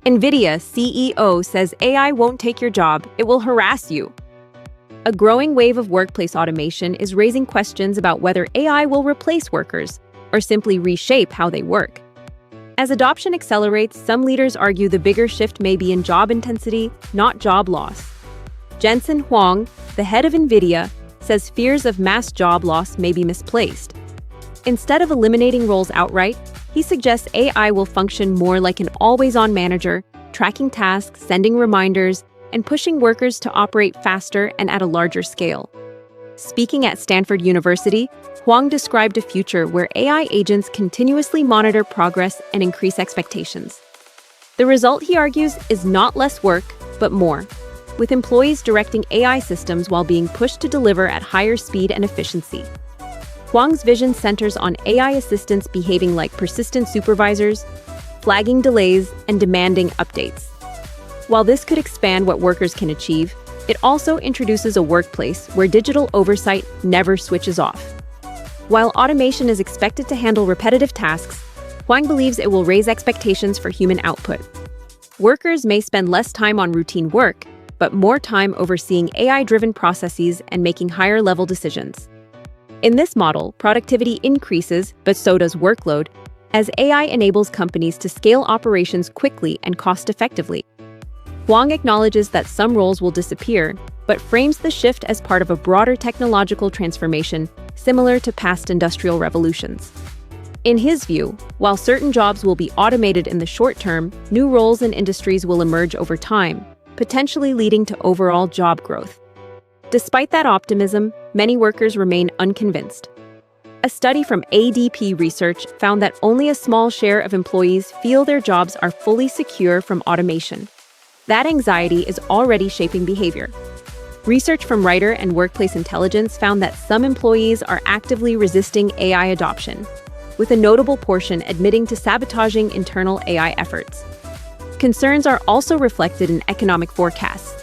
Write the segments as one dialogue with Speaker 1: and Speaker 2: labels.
Speaker 1: NVIDIA CEO says AI won't take your job, it will harass you. A growing wave of workplace automation is raising questions about whether AI will replace workers or simply reshape how they work. As adoption accelerates, some leaders argue the bigger shift may be in job intensity, not job loss. Jensen Huang, the head of NVIDIA, says fears of mass job loss may be misplaced. Instead of eliminating roles outright, he suggests AI will function more like an always-on manager, tracking tasks, sending reminders, and pushing workers to operate faster and at a larger scale. Speaking at Stanford University, Huang described a future where AI agents continuously monitor progress and increase expectations. The result, he argues, is not less work, but more, with employees directing AI systems while being pushed to deliver at higher speed and efficiency. Huang's vision centers on AI assistants behaving like persistent supervisors, flagging delays, and demanding updates. While this could expand what workers can achieve, it also introduces a workplace where digital oversight never switches off. While automation is expected to handle repetitive tasks, Huang believes it will raise expectations for human output. Workers may spend less time on routine work, but more time overseeing AI-driven processes and making higher-level decisions. In this model, productivity increases, but so does workload, as AI enables companies to scale operations quickly and cost-effectively. Huang acknowledges that some roles will disappear, but frames the shift as part of a broader technological transformation similar to past industrial revolutions. In his view, while certain jobs will be automated in the short term, new roles and industries will emerge over time, potentially leading to overall job growth. Despite that optimism, many workers remain unconvinced. A study from ADP Research found that only a small share of employees feel their jobs are fully secure from automation. That anxiety is already shaping behavior. Research from Writer and Workplace Intelligence found that some employees are actively resisting AI adoption, with a notable portion admitting to sabotaging internal AI efforts. Concerns are also reflected in economic forecasts.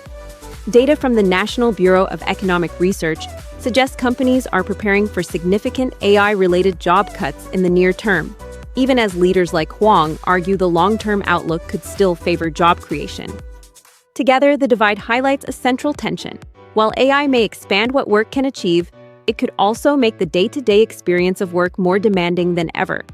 Speaker 1: Data from the National Bureau of Economic Research suggests companies are preparing for significant AI-related job cuts in the near term, even as leaders like Huang argue the long-term outlook could still favor job creation. Together, the divide highlights a central tension. While AI may expand what work can achieve, it could also make the day-to-day experience of work more demanding than ever.